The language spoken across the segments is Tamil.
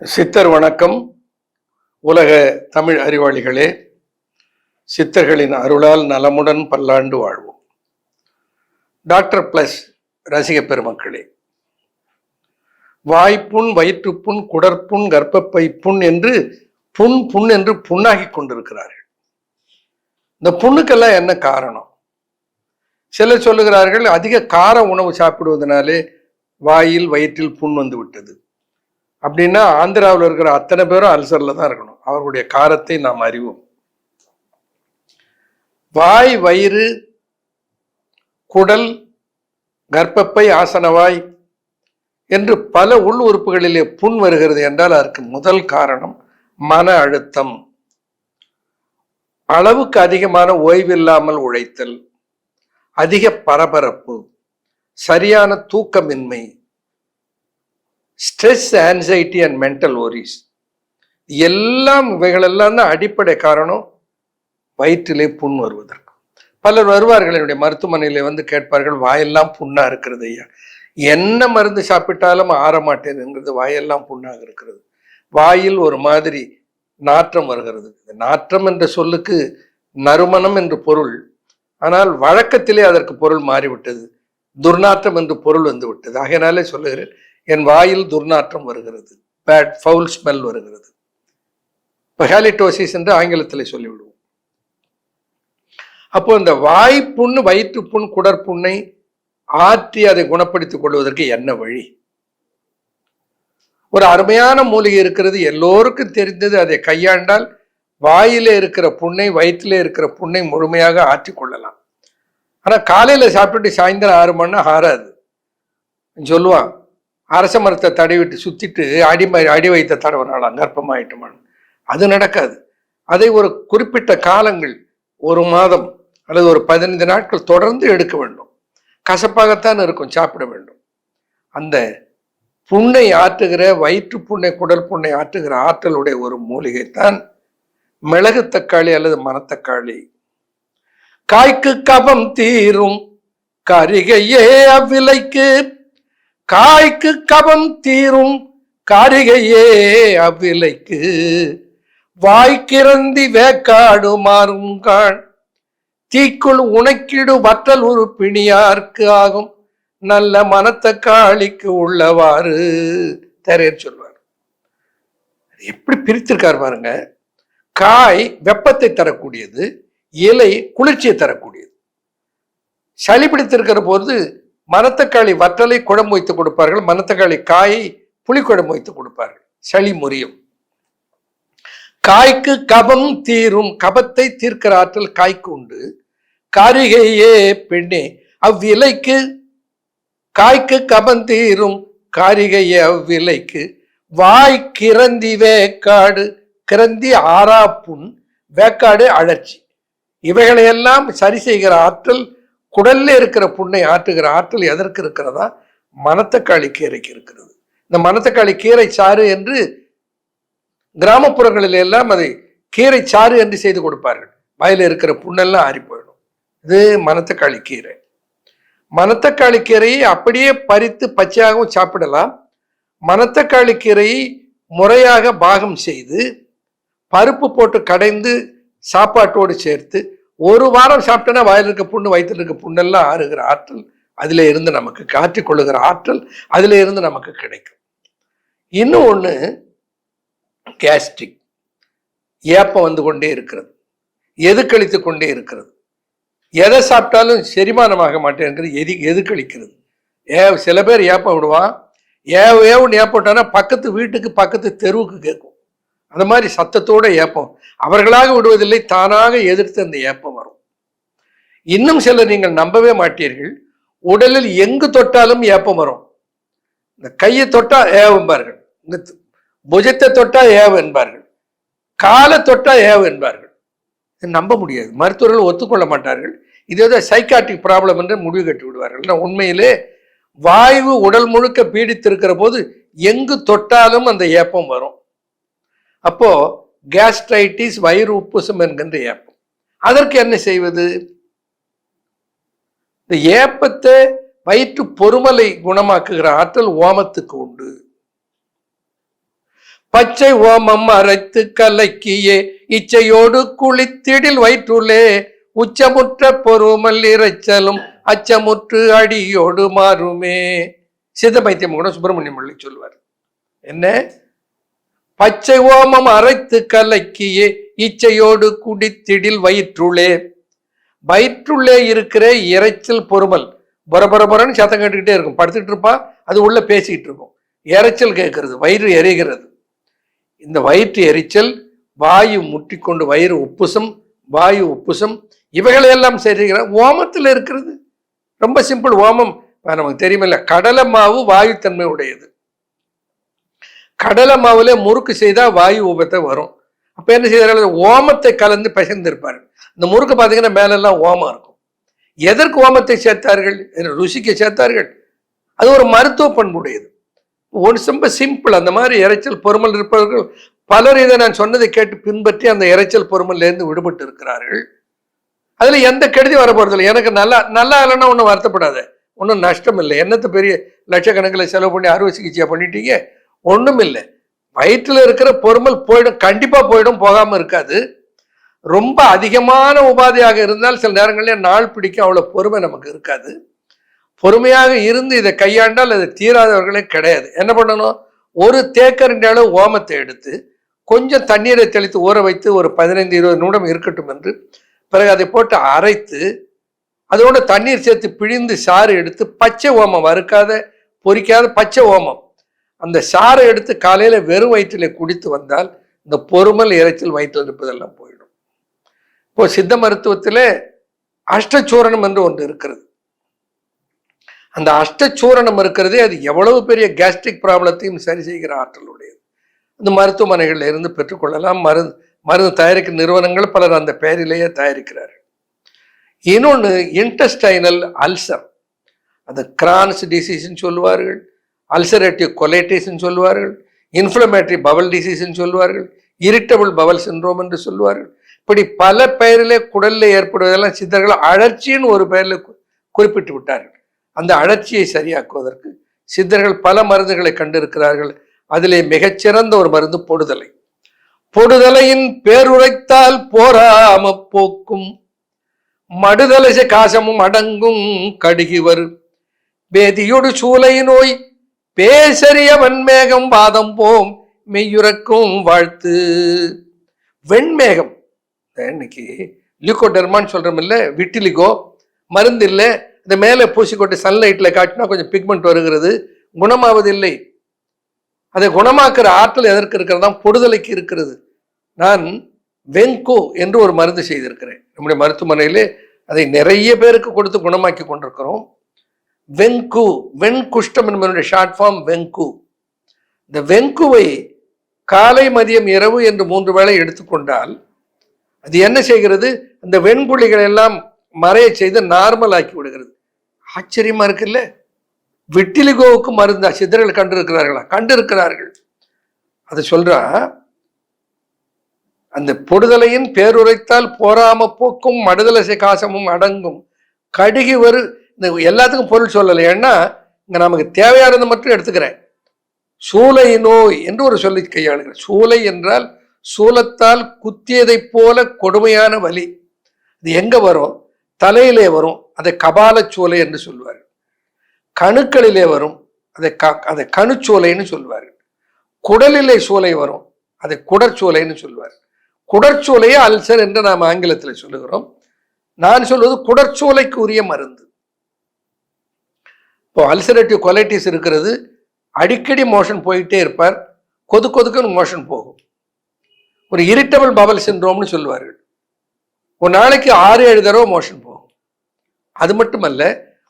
சித்தர் வணக்கம். உலக தமிழ் அறிவாளிகளே, சித்தர்களின் அருளால் நலமுடன் பல்லாண்டு வாழ்வோம். டாக்டர் பிளஸ் ரசிக பெருமக்களே, வாய்ப்புண், வயிற்றுப்புண், குடற்புண், கர்ப்பப்பை புண் என்று புண் என்று புண்ணாகி கொண்டிருக்கிறார்கள். இந்த புண்ணுக்கெல்லாம் என்ன காரணம்? சிலர் சொல்லுகிறார்கள், அதிக கார உணவு சாப்பிடுவதனாலே வாயில் வயிற்றில் புண் வந்து விட்டது. அப்படின்னா ஆந்திராவில் இருக்கிற அத்தனை பேரும் அல்சர்ல தான் இருக்கணும். அவர்களுடைய காரத்தை நாம் அறிவோம். வாய், வயிறு, குடல், கர்ப்பப்பை, ஆசனவாய் என்று பல உள் உறுப்புகளிலே புண் வருகிறது என்றால் அதற்கு முதல் காரணம் மன அழுத்தம், அளவுக்கு அதிகமான ஓய்வில்லாமல் உழைத்தல், அதிக பரபரப்பு, சரியான தூக்கமின்மை, ஸ்ட்ரெஸ், ஆன்சைட்டி அண்ட் மென்டல் ஒரிஸ், இவைகளெல்லாம் தான் அடிப்படை காரணம் வயிற்றிலே புண் வருவதற்கு. பலர் வருவார்கள் என்னுடைய மருத்துவமனையில வந்து கேட்பார்கள், வாயெல்லாம் புண்ணா இருக்கிறது ஐயா, என்ன மருந்து சாப்பிட்டாலும் ஆற மாட்டேன்ங்கிறது, வாயெல்லாம் புண்ணாக இருக்கிறது, வாயில் ஒரு மாதிரி நாற்றம் வருகிறது. நாற்றம் என்ற சொல்லுக்கு நறுமணம் என்று பொருள், ஆனால் வழக்கத்திலே அதற்கு பொருள் மாறிவிட்டது, துர்நாற்றம் என்று பொருள் வந்து விட்டது. ஆகையினாலே சொல்லுகிறேன், என் வாயில் துர்நாற்றம் வருகிறது, பேட் ஃபவுல் ஸ்மெல் வருகிறது. ஹாலிடோசிஸ் என்று ஆங்கிலத்தில் சொல்லிவிடுவோம். அப்போ இந்த வாய்ப்புண்ணு, வயிற்றுப்புண், குடற்புண்ணை ஆற்றி அதை குணப்படுத்திக் கொள்வதற்கு என்ன வழி? ஒரு அருமையான மூலிகை இருக்கிறது, எல்லோருக்கும் தெரிந்தது. அதை கையாண்டால் வாயிலே இருக்கிற புண்ணை, வயிற்றிலே இருக்கிற புண்ணை முழுமையாக ஆற்றி கொள்ளலாம். ஆனா காலையில சாப்பிட்டு சாயந்தரம் 6 மணி ஆறாது. சொல்லுவான், அரச மரத்தை தடவிட்டு சுத்திட்டு அடி வைத்த தடவனாலாம் கர்ப்பமாயிட்டுமான். அது நடக்காது. அதை ஒரு குறிப்பிட்ட காலங்கள், 1 மாதம் அல்லது ஒரு 15 நாட்கள் தொடர்ந்து எடுக்க வேண்டும். கசப்பாகத்தான் இருக்கும், சாப்பிட வேண்டும். அந்த புண்ணை ஆற்றுகிற, வயிற்று புண்ணை, குடல் புண்ணை ஆற்றுகிற ஆற்றலுடைய ஒரு மூலிகை தான் மிளகு தக்காளி அல்லது மணத்தக்காளி. காய்க்கு கபம் தீரும் கரிகையே அவ்விலைக்கு, காய்க்கு கபம் தீரும் காரிகையே அவ்விலைக்கு, வாய்க்கிறந்தி வேக்காடு மாறும் காண், தீக்குள் உனக்கிடு வற்றல் ஒரு பிணியார்க்கு ஆகும், நல்ல மனத்தக்காளிக்கு உள்ளவாறு தெரையர் சொல்வார். எப்படி பிரித்திருக்கார் பாருங்க. காய் வெப்பத்தை தரக்கூடியது, இலை குளிர்ச்சியை தரக்கூடியது. சளி பிடித்திருக்கிற போது மணத்தக்காளி வற்றலை குழம்பு வைத்து கொடுப்பார்கள், மணத்தக்காளி காயை புளி குழம்பு வைத்து கொடுப்பார்கள், சளி முறியும். காய்க்கு கபம் தீரும், கபத்தை தீர்க்கிற ஆற்றல் காய்க்கு உண்டு. காரிகையே பெண்ணே அவ்விலைக்கு, காய்க்கு கபம் தீரும் காரிகையே அவ்விலைக்கு, வாய் கிரந்தி வேக்காடு, கிரந்தி ஆறாப்புண், வேக்காடு அழற்சி, இவைகளையெல்லாம் சரி செய்கிற ஆற்றல், குடல்ல இருக்கிற புண்ணை ஆற்றுகிற ஆற்றல் எதற்கு இருக்கிறதா? மணத்தக்காளி கீரைக்கு இருக்கிறது. இந்த மணத்தக்காளி கீரை சாறு என்று கிராமப்புறங்களில் எல்லாம் அதை கீரை சாறு என்று செய்து கொடுப்பார்கள். வாயில இருக்கிற புண்ணெல்லாம் ஆறி போயிடும். இது மணத்தக்காளி கீரை. மணத்தக்காளி கீரையை அப்படியே பறித்து பச்சையாகவும் சாப்பிடலாம். மணத்தக்காளி கீரையை முறையாக பாகம் செய்து பருப்பு போட்டு கடைந்து சாப்பாட்டோடு சேர்த்து 1 வாரம் சாப்பிட்டோன்னா வாயில் இருக்க புண்ணு, வயிற்றில் இருக்க புண்ணெல்லாம் ஆறுகிற ஆற்றல் அதில் இருந்து நமக்கு, காற்றிக் கொள்ளுகிற ஆற்றல் அதில் இருந்து நமக்கு கிடைக்கும். இன்னும் ஒன்று, கேஸ்ட்ரிக், ஏப்பம் வந்து கொண்டே இருக்கிறது, எதுக்கழித்து கொண்டே இருக்கிறது, எதை சாப்பிட்டாலும் செரிமானமாக மாட்டேங்கிறது, எதுக்கழிக்கிறது. சில பேர் ஏப்பம் விடுவான், ஏவுன்னு ஏப்பட்டானா பக்கத்து வீட்டுக்கு, பக்கத்து தெருவுக்கு கேட்கும். அந்த மாதிரி சத்தத்தோட ஏப்பம், அவர்களாக விடுவதில்லை, தானாக எதிர்த்து அந்த ஏப்பம் வரும். இன்னும் சிலர் நீங்கள் நம்பவே மாட்டீர்கள், உடலில் எங்கு தொட்டாலும் ஏப்பம் வரும். இந்த கையை தொட்டா ஏவ் என்பார்கள், இந்த புஜத்தை தொட்டா ஏவ் என்பார்கள், காலை தொட்டா ஏவ் என்பார்கள். நம்ப முடியாது, மருத்துவர்கள் ஒத்துக்கொள்ள மாட்டார்கள். இது ஏதோ சைக்காட்டிக் ப்ராப்ளம் என்று முடிவு கட்டி விடுவார்கள். உண்மையிலே வாயு உடல் முழுக்க பீடித்திருக்கிற போது எங்கு தொட்டாலும் அந்த ஏப்பம் வரும். அப்போ கேஸ்ட்ரைட்டிஸ், வயிறு உப்புசம் என்கின்ற ஏப்பம். அதற்கு என்ன செய்வது? இந்த ஏப்பத்தை வயிற்று பொறுமலை குணமாக்குகிற ஆற்றல் ஓமத்துக்கு உண்டு. பச்சை ஓமம் அரைத்து கலக்கியே இச்சையோடு குளித்திடில் வயிற்றுள்ளே உச்சமுற்ற பொறுமல் இறைச்சலும் அச்சமுற்று அடியோடு மாறுமே. சித்த பைத்தியம் கூட சுப்பிரமணியம் பிள்ளை சொல்லுவார். என்ன? பச்சை ஓமம் அரைத்து கலக்கியே இச்சையோடு குடித்திடில் வயிற்றுள்ளே. வயிற்றுள்ளே இருக்கிற இறைச்சல் பொறுமல் பொறபொறன்னு சத்தம் கேட்டுக்கிட்டே இருக்கும். படுத்துக்கிட்டு இருப்பா, அது உள்ள பேசிக்கிட்டு இருக்கும். இறைச்சல் கேட்கறது, வயிறு எரிகிறது. இந்த வயிற்று எரிச்சல், வாயு முட்டிக்கொண்டு வயிறு உப்புசம், வாயு உப்புசம், இவைகளையெல்லாம் செய்கிற ஓமத்தில் இருக்கிறது. ரொம்ப சிம்பிள். ஓமம் நமக்கு தெரியுமில்ல, கடலை மாவு வாயு தன்மை உடையது. கடலை மாவுல முறுக்கு செய்தா வாயு உபத்தை வரும். அப்ப என்ன செய்யறாரு? ஓமத்தை கலந்து பிசைந்திருப்பாரு. இந்த முறுக்கு பார்த்தீங்கன்னா மேலெல்லாம் ஓமம் இருக்கும். எதற்கு ஓமத்தை சேர்த்தார்கள்? ருசிக்கு சேர்த்தார்கள். அது ஒரு மருத்துவ பண்புடையது. ரொம்ப சிம்பிள். அந்த மாதிரி இறைச்சல் பொறுமல் இருப்பவர்கள் பலர் இதை நான் சொன்னதை கேட்டு பின்பற்றி அந்த இறைச்சல் பொறுமல்ல இருந்து விடுபட்டு இருக்கிறார்கள். அதுல எந்த கெடுதி வரப்போறதில்லை. எனக்கு நல்லா இல்லைன்னா ஒன்றும் வருத்தப்படாத, ஒன்றும் நஷ்டம் இல்லை. என்னத்தை பெரிய லட்சக்கணக்கில் செலவு பண்ணி அறுவை சிகிச்சையா பண்ணிட்டீங்க? ஒன்றும் இல்லை. வயிற்றுல இருக்கிற பொறுமல் போயிடும், கண்டிப்பா போயிடும், போகாம இருக்காது. ரொம்ப அதிகமான உபாதையாக இருந்தால் சில நேரங்களில் நாள் பிடிக்கும், அவ்வளவு பொறுமை நமக்கு இருக்காது. பொறுமையாக இருந்து இதை கையாண்டால் அது தீராதவர்களே கிடையாது. என்ன பண்ணணும்? ஒரு தேக்கரண்டி அளவு ஓமத்தை எடுத்து கொஞ்சம் தண்ணீரை தெளித்து ஊற வைத்து ஒரு 15-20 நிமிடம் இருக்கட்டும் என்று பிறகு அதை போட்டு அரைத்து அதோட தண்ணீர் சேர்த்து பிழிந்து சாறு எடுத்து, பச்சை ஓமம், வறுக்காத பொரிக்காத பச்சை ஓமம், அந்த சாறை எடுத்து காலையில வெறும் வயிற்றிலே குடித்து வந்தால் இந்த பொறுமல் இறைச்சல் வயிற்றில் இருப்பதெல்லாம் போயிடும். இப்போ சித்த மருத்துவத்திலே அஷ்டச்சூரணம் என்று ஒன்று இருக்கிறது. அந்த அஷ்டச்சூரணம் இருக்கிறதே அது எவ்வளவு பெரிய கேஸ்ட்ரிக் ப்ராப்ளத்தையும் சரி செய்கிற ஆற்றலுடையது. இந்த மருத்துவமனைகளில் இருந்து பெற்றுக்கொள்ளலாம். மருந்து தயாரிக்கிற நிறுவனங்கள் பலர் அந்த பெயரிலேயே தயாரிக்கிறார்கள். இன்னொன்று இன்டெஸ்டைனல் அல்சர், அது கிரான்ஸ் டிசீஸ்ன்னு சொல்லுவார்கள், அல்சரேட்டிவ் கொலைட்டிஸ்ன்னு சொல்லுவார்கள், இன்ஃப்ளமேட்டரி பவல் டிசீஸ்ன்னு சொல்லுவார்கள், இரிட்டபிள் பவல் சிண்ட்ரோம் என்று சொல்லுவார்கள். இப்படி பல பெயரிலே குடலில் ஏற்படுவதெல்லாம் சித்தர்கள் அழற்சின்னு ஒரு பெயரில் குறிப்பிட்டு விட்டார்கள். அந்த அழற்சியை சரியாக்குவதற்கு சித்தர்கள் பல மருந்துகளை கண்டிருக்கிறார்கள். அதிலே மிகச்சிறந்த ஒரு மருந்து பொடுதலை. பொடுதலையின் பேருரைத்தால் போராம போக்கும் மடுதலை காசமும் அடங்கும் கடுகிவர் வேதியொடு சூலை நோய் பேசரிய வெண்மேகம் வாதம் போம் மெய்யுறக்கும் வாழ்த்து. வெண்மேகம் இன்னைக்கு லியூகோடெர்மான்னு சொல்றோம் இல்ல, விட்டிலிகோ மருந்து இல்லை, இந்த மேலே பூசிக்கொண்டு சன்லைட்ல காட்டினா கொஞ்சம் பிக்மெண்ட் வருகிறது, குணமாவதில்லை. அதை குணமாக்குற ஆற்றல் எதற்கு இருக்கிறதா? பொடுதலைக்கு இருக்கிறது. நான் வெங்கோ என்று ஒரு மருந்து செய்திருக்கிறேன் நம்முடைய மருத்துவமனையிலே. அதை நிறைய பேருக்கு கொடுத்து குணமாக்கி கொண்டிருக்கிறோம். வெங்கு, வெண்குஷ்டம் என்பதனுடைய ஷார்ட் ஃபார்ம் வெங்கு. இந்த வெங்குவை காலை மதியம் இரவு என்று 3 வேளை எடுத்துக்கொண்டால் அது என்ன செய்கிறது? அந்த வெண்புள்ளிகள் எல்லாம் மறைய செய்து நார்மல் ஆக்கி விடுகிறது. ஆச்சரியமா இருக்குல்ல? விட்டிலிகோவுக்கு மருந்தா சித்தர்கள் கண்டிருக்கிறார்களா? கண்டிருக்கிறார்கள். அது சொல்றா, அந்த பொடுதலையின் பேருரைத்தால் போராம போக்கும் மடுதலை காசமும் அடங்கும் கடுகி வரு. இந்த எல்லாத்துக்கும் பொருள் சொல்லலை, ஏன்னா இங்க நமக்கு தேவையானது மட்டும் எடுத்துக்கிறேன். சூலை நோய் என்று ஒரு சொல்லி கையாளுகிறேன். சூலை என்றால் சூலத்தால் குத்தியதை போல கொடுமையான வலி. இது எங்க வரும்? தலையிலே வரும், அதை கபால சூலை என்று சொல்வார்கள். கணுக்களிலே வரும், அதை கணுச்சூலைன்னு சொல்வார்கள். குடலிலே சூலை வரும், அதை குடற்சூலைன்னு சொல்வார். குடற்சூலையே அல்சர் என்று நாம் ஆங்கிலத்தில் சொல்லுகிறோம். நான் சொல்வது குடற்சூலைக்கு உரிய மருந்து. இப்போ அல்சரேட்டிவ் கொலைட்டிஸ் இருக்கிறது, அடிக்கடி மோஷன் போயிட்டே இருப்பார், கொதுக்குன்னு மோஷன் போகும். ஒரு இரிட்டபிள் பவல் சிண்ட்ரோம்னு சொல்லுவார்கள். ஒரு நாளைக்கு 6-7 தடவை மோஷன் போகும். அது மட்டுமல்ல,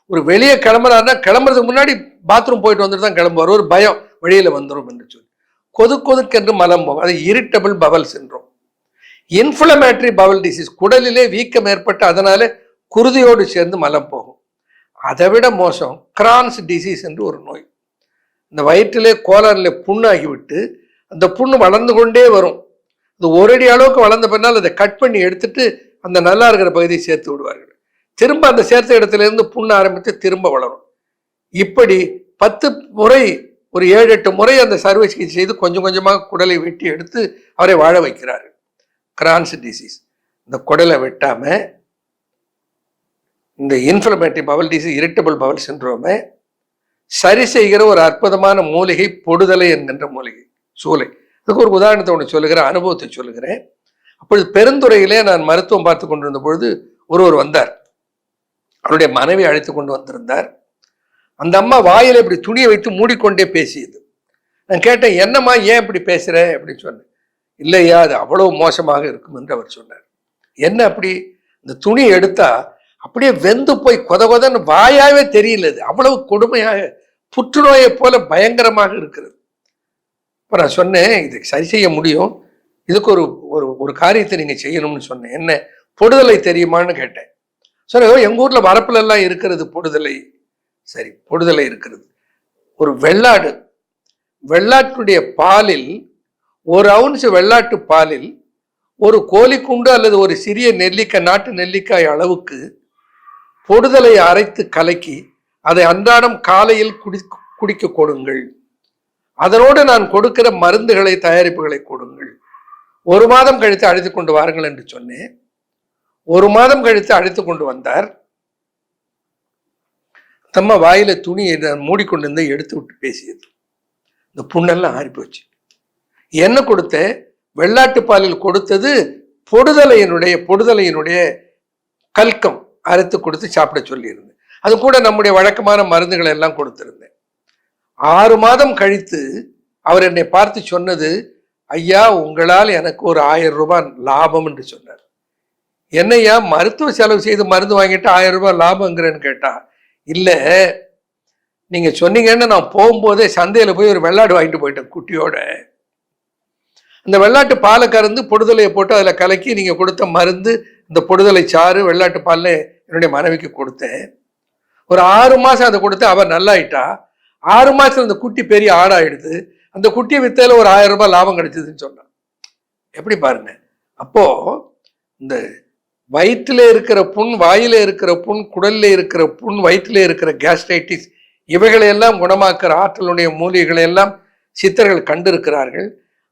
ஒரு வெளியே கிளம்புறாருன்னா கிளம்புறதுக்கு முன்னாடி பாத்ரூம் போயிட்டு வந்துட்டு தான் கிளம்புவார். ஒரு பயம் வெளியில வந்துடும் என்று சொல்லி கொதுக்கென்று மலம் போகும். அது irritable bowel syndrome. Inflammatory bowel disease, குடலிலே வீக்கம் ஏற்பட்டு அதனால குருதியோடு சேர்ந்து மலம் போகும். அதை விட மோசம் கிரான்ஸ் டிசீஸ் என்று ஒரு நோய். இந்த வயிற்றிலே கோலாரிலே புண்ணாகிவிட்டு அந்த புண்ணு வளர்ந்து கொண்டே வரும். அது 1 அடி அளவுக்கு வளர்ந்த பின்னால் அதை கட் பண்ணி எடுத்துட்டு அந்த நல்லா இருக்கிற பகுதியை சேர்த்து விடுவார்கள். திரும்ப அந்த சேர்த்த இடத்துல இருந்து புண்ணு ஆரம்பித்து திரும்ப வளரும். இப்படி 10 முறை ஒரு 7-8 முறை அந்த சர்வை சிகிச்சை செய்து கொஞ்சம் கொஞ்சமாக குடலை வெட்டி எடுத்து அவரை வாழ வைக்கிறார். கிரான்ஸ் டிசீஸ், இந்த குடலை வெட்டாம இந்த inflammatory bowel disease, irritable bowel சிண்ட்ரோமை சரி செய்கிற ஒரு அற்புதமான மூலிகை பொடுதலை என்கின்ற மூலிகை, சூளை. அதுக்கு ஒரு உதாரணத்தை ஒன்று சொல்லுகிறேன், அனுபவத்தை சொல்லுகிறேன். அப்பொழுது பெருந்துறையிலே நான் மருத்துவம் பார்த்து கொண்டிருந்த பொழுது ஒருவர் வந்தார். அவருடைய மனைவி அழைத்து கொண்டு வந்திருந்தார். அந்த அம்மா வாயில இப்படி துணியை வைத்து மூடிக்கொண்டே பேசியது. நான் கேட்டேன், என்னம்மா ஏன் இப்படி பேசுற அப்படின்னு சொன்னேன். இல்லையா, அது அவ்வளவு மோசமாக இருக்கும் என்று அவர் சொன்னார். என்ன அப்படி? இந்த துணியை எடுத்தா அப்படியே வெந்து போய் கொத கொதன்னு வாயாவே தெரியல, அவ்வளவு கொடுமையாக புற்றுநோயை போல பயங்கரமாக இருக்கிறது. இப்போ நான் சொன்னேன், இதுக்கு சரி செய்ய முடியும், இதுக்கு ஒரு ஒரு காரியத்தை நீங்க செய்யணும்னு சொன்னேன். என்ன? பொடுதலை தெரியுமான்னு கேட்டேன். சொன்ன, எங்க ஊர்ல வரப்புல எல்லாம் இருக்கிறது பொடுதலை. சரி, பொடுதலை இருக்கிறது. ஒரு வெள்ளாட்டுடைய பாலில், 1 அவுன்ஸ் வெள்ளாட்டு பாலில் ஒரு கோழிக்குண்டு அல்லது ஒரு சிறிய நெல்லிக்காய், நாட்டு நெல்லிக்காய் அளவுக்கு பொடுதலை அரைத்து கலக்கி அதை அன்றாடம் காலையில் குடிக்க கொடுங்கள். அதனோடு நான் கொடுக்கிற மருந்துகளை, தயாரிப்புகளை கொடுங்கள். 1 மாதம் கழித்து அழைத்து கொண்டு வாருங்கள் என்று சொன்னேன். 1 மாதம் கழித்து அழைத்து கொண்டு வந்தார். தம்ம வாயில துணியை மூடிக்கொண்டு எடுத்து விட்டு பேசியது. இந்த புண்ணெல்லாம் ஆறி போச்சு. என்ன கொடுத்த? வெள்ளாட்டு பாலில் கொடுத்தது பொடுதலையினுடைய கல்கம் அரைத்து கொடுத்து சாப்பிட சொல்லியிருந்தேன். அது கூட நம்முடைய வழக்கமான மருந்துகளை எல்லாம் கொடுத்திருந்தேன். 6 மாதம் கழித்து அவர் என்னை பார்த்து சொன்னது, ஐயா, உங்களால் எனக்கு ஒரு 1000 ரூபாய் லாபம் என்று சொன்னார். என்னையா மருத்துவ செலவு செய்து மருந்து வாங்கிட்டு 1000 ரூபாய் லாபங்கிறேன்னு கேட்டா, இல்ல, நீங்க சொன்னீங்கன்னு நான் போகும்போதே சந்தையில போய் ஒரு வெள்ளாடு வாங்கிட்டு போயிட்டேன் குட்டியோட. அந்த வெள்ளாட்டு பாலை கறந்து பொடுதலையை போட்டு அதில் கலக்கி நீங்கள் கொடுத்த மருந்து, இந்த பொடுதலை சாறு வெள்ளாட்டு பாலில் என்னுடைய மனைவிக்கு கொடுத்தேன். ஒரு 6 மாதம் அதை கொடுத்து அவர் நல்லாயிட்டா. 6 மாதத்துல அந்த குட்டி பெரிய ஆடாயிடுது. அந்த குட்டியை வித்தையில ஒரு 1000 ரூபாய் லாபம் கிடைச்சதுன்னு சொன்னான். எப்படி பாருங்க. அப்போ இந்த வயிற்றில் இருக்கிற புண், வாயில இருக்கிற புண், குடல்ல இருக்கிற புண், வயிற்றில் இருக்கிற கேஸ்ட்ரைட்டிஸ், இவைகளையெல்லாம் குணமாக்குற ஆற்றலுடைய மூலிகைகளை எல்லாம் சித்தர்கள் கண்டிருக்கிறார்கள்.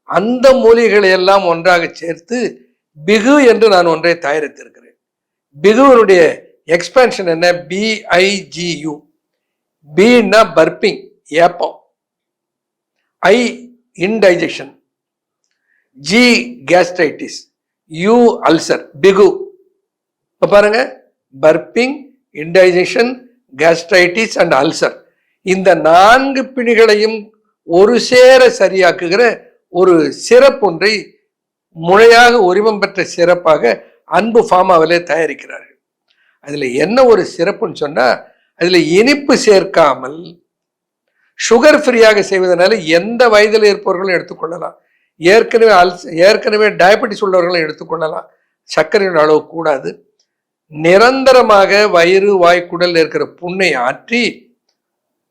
அந்த மூலிகைகளை எல்லாம் ஒன்றாக சேர்த்து பிகு என்று நான் ஒன்றை தயாரித்திருக்கிறேன். பிகுவனுடைய எக்ஸ்பேன்ஷன் என்ன? BIGU. பின்னா பர்பிங், ஏப்பம். I indigestion, G gastritis, U ulcer, பிகு. பாருங்க, burping, indigestion, gastritis and ulcer, இந்த 4 பிணிகளையும் ஒரு சேர சரியாக்குகிற ஒரு சிறப்பு ஒன்றை முறையாக உரிமம் பெற்ற சிறப்பாக அன்பு ஃபார்மாவிலே தயாரிக்கிறார்கள். அதுல என்ன ஒரு சிறப்புன்னு சொன்னா, அதுல இனிப்பு சேர்க்காமல் சுகர் ஃப்ரீயாக செய்வதனால எந்த வயதில் இருப்பவர்களும் எடுத்துக்கொள்ளலாம். ஏற்கனவே டயபெட்டிஸ் உள்ளவர்களும் எடுத்துக்கொள்ளலாம். சர்க்கரையின் அளவு கூடாது. நிரந்தரமாக வயிறு, வாய்க்குடல் இருக்கிற புண்ணை ஆற்றி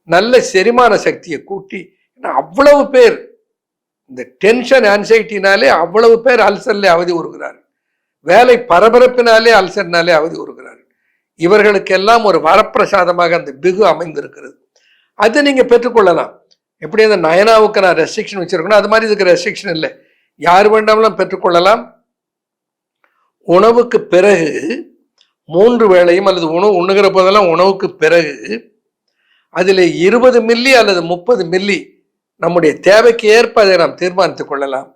நல்ல செரிமான சக்தியை கூட்டி, அவ்வளவு பேர் இந்த டென்ஷன், ஆன்சைட்டினாலே அவ்வளவு பேர் அல்சர்ல அவதி உறுகிறார்கள். வேலை பரபரப்பினாலே அல்சர்னாலே அவதி உறுகிறார்கள். இவர்களுக்கெல்லாம் ஒரு வரப்பிரசாதமாக அந்த பிகு அமைந்திருக்கிறது. அது நீங்க பெற்றுக்கொள்ளலாம். எப்படி அந்த நயனாவுக்கு நான் ரெஸ்ட்ரிக்ஷன் வச்சிருக்கணும், அது மாதிரி இதுக்கு ரெஸ்ட்ரிக்ஷன் இல்லை. யார் வேண்டாமலும் பெற்றுக்கொள்ளலாம். உணவுக்கு பிறகு 3 வேளையும் அல்லது உணவு உண்ணுகிற போதெல்லாம் உணவுக்கு பிறகு அதில் 20 மில்லி அல்லது 30 மில்லி நம்முடைய தேவைக்கு ஏற்ப அதை நாம் தீர்மானித்துக் கொள்ளலாம்.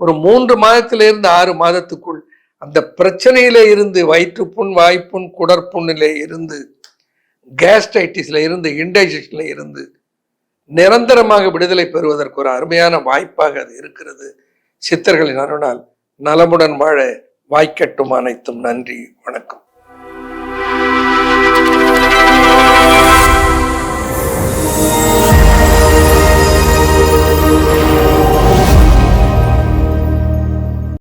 ஒரு 3 மாதத்திலிருந்து 6 மாதத்துக்குள் அந்த பிரச்சனையில இருந்து, வயிற்றுப்புண், வாய்ப்புண், குடற்புண்ணில இருந்து, கேஸ்ட்ரைட்டிஸ்ல இருந்து, இன்டைஜஷன்ல இருந்து நிரந்தரமாக விடுதலை பெறுவதற்கு ஒரு அருமையான வாய்ப்பாக அது இருக்கிறது. சித்தர்களின் அருளால் நலமுடன் வாழ வாய்க்கட்டும். அனைத்தும் நன்றி, வணக்கம்.